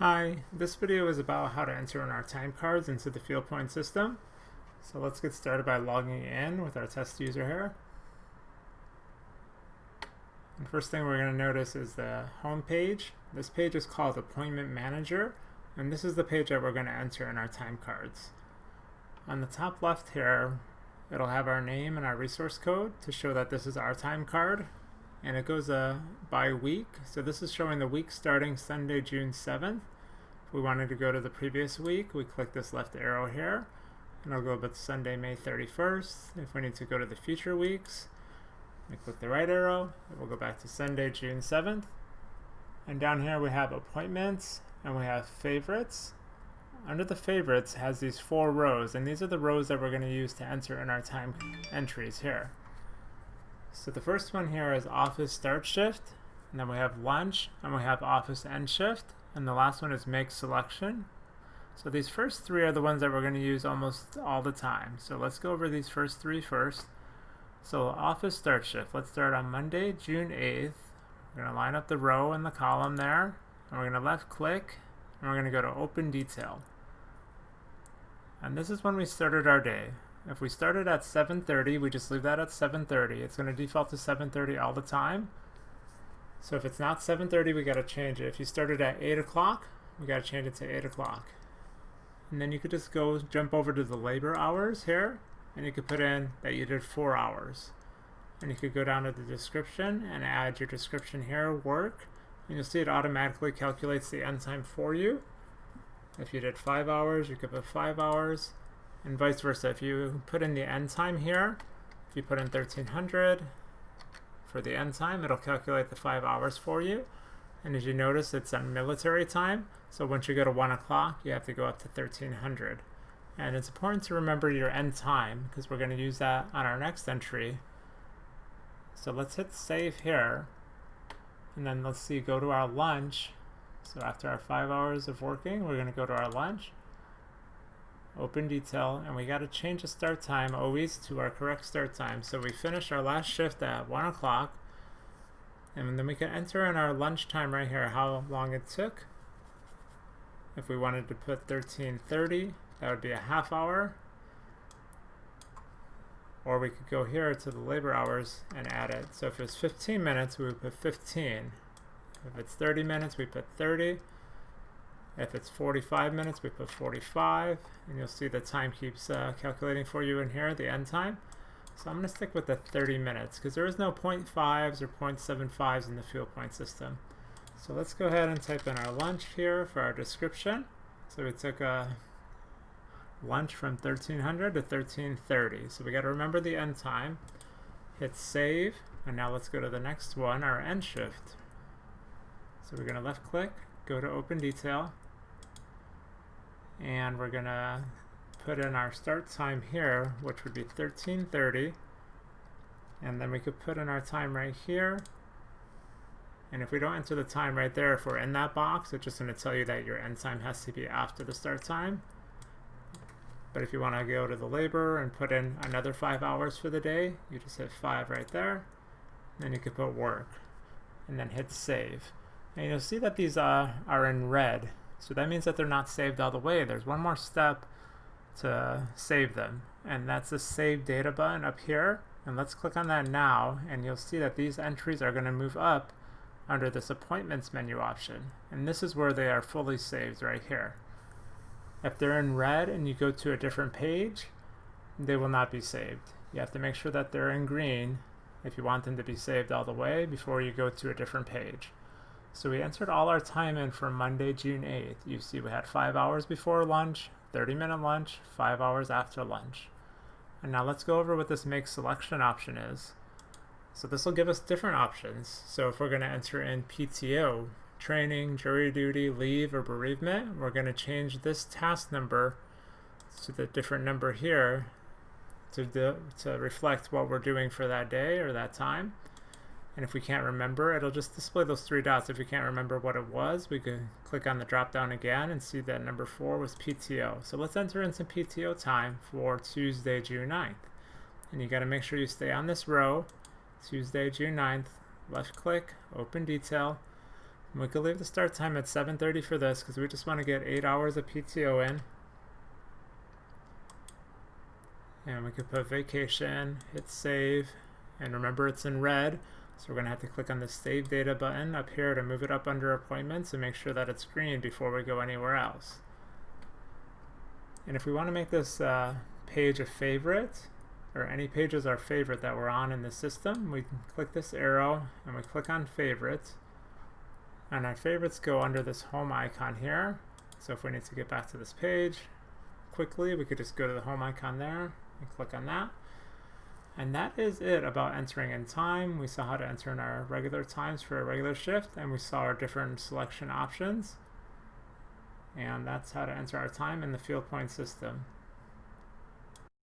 Hi, this video is about how to enter in our time cards into the FieldPoint system. So let's get started by logging in with our test user here. And first thing we're going to notice is the home page. This page is called Appointment Manager, and this is the page that we're going to enter in our time cards. On the top left here, it'll have our name and our resource code to show that this is our time card, and it goes by week. So this is showing the week starting Sunday, June 7th. If we wanted to go to the previous week, we click this left arrow here, and it'll go about Sunday, May 31st. If we need to go to the future weeks, we click the right arrow, it will go back to Sunday, June 7th. And down here we have appointments, and we have favorites. Under the favorites has these 4 rows, and these are the rows that we're going to use to enter in our time entries here. So the first one here is office start shift, and then we have lunch, and we have office end shift, and the last one is make selection. So these first 3 are the ones that we're going to use almost all the time. So let's go over these first 3 first. So office start shift, let's start on Monday, June 8th. We're going to line up the row and the column there, and we're going to left click, and we're going to go to open detail. And this is when we started our day. If we started at 7:30, we just leave that at 7:30. It's going to default to 7:30 all the time. So if it's not 7:30, we got to change it. If you started at 8 o'clock, we got to change it to 8 o'clock. And then you could just go jump over to the labor hours here, and you could put in that you did 4 hours. And you could go down to the description and add your description here, work, and you'll see it automatically calculates the end time for you. If you did 5 hours, you could put 5 hours, and vice versa. If you put in the end time here, if you put in 1300 for the end time, it'll calculate the 5 hours for you. And as you notice, it's on military time, so once you go to 1 o'clock, you have to go up to 1300. And it's important to remember your end time, because we're going to use that on our next entry. So let's hit save here, and then let's see, go to our lunch. So after our 5 hours of working, we're going to go to our lunch, open detail, and we got to change the start time always to our correct start time. So we finished our last shift at 1 o'clock, and then we can enter in our lunch time right here how long it took. If we wanted to put 13:30, that would be a half hour. Or we could go here to the labor hours and add it. So if it's 15 minutes, we would put 15. If it's 30 minutes, we put 30. If it's 45 minutes, we put 45. And you'll see the time keeps calculating for you in here, the end time. So I'm going to stick with the 30 minutes because there is no 0.5s or 0.75s in the FieldPoint system. So let's go ahead and type in our lunch here for our description. So we took a lunch from 1300 to 1330. So we got to remember the end time. Hit save, and now let's go to the next one, our end shift. So we're going to left click, go to open detail, and we're going to put in our start time here, which would be 13:30, and then we could put in our time right here. And if we don't enter the time right there, if we're in that box, it's just going to tell you that your end time has to be after the start time. But if you want to go to the labor and put in another 5 hours for the day, you just hit 5 right there. Then you could put work, and then hit save. And you'll see that these are in red. So that means that they're not saved all the way. There's one more step to save them, and that's the Save Data button up here. And let's click on that now, and you'll see that these entries are going to move up under this Appointments menu option. And this is where they are fully saved right here. If they're in red and you go to a different page, they will not be saved. You have to make sure that they're in green if you want them to be saved all the way before you go to a different page. So we entered all our time in for Monday, June 8th. You see we had 5 hours before lunch, 30-minute lunch, 5 hours after lunch. And now let's go over what this make selection option is. So this will give us different options. So if we're going to enter in PTO, training, jury duty, leave, or bereavement, we're going to change this task number to the different number here to reflect what we're doing for that day or that time. And if we can't remember, it'll just display those 3 dots. If we can't remember what it was, we can click on the drop down again and see that number 4 was PTO. So let's enter in some PTO time for Tuesday, June 9th. And you got to make sure you stay on this row, Tuesday, June 9th, left click, open detail, We could leave the start time at 7:30 for this because we just want to get 8 hours of PTO in. And we could put vacation, hit save, and remember it's in red, so we're going to have to click on the Save Data button up here to move it up under Appointments and make sure that it's green before we go anywhere else. And if we want to make this page a favorite, or any pages our favorite that we're on in the system, we can click this arrow and we click on Favorites. And our favorites go under this home icon here. So if we need to get back to this page quickly, we could just go to the home icon there and click on that. And that is it about entering in time. We saw how to enter in our regular times for a regular shift, and we saw our different selection options. And that's how to enter our time in the FieldPoint system.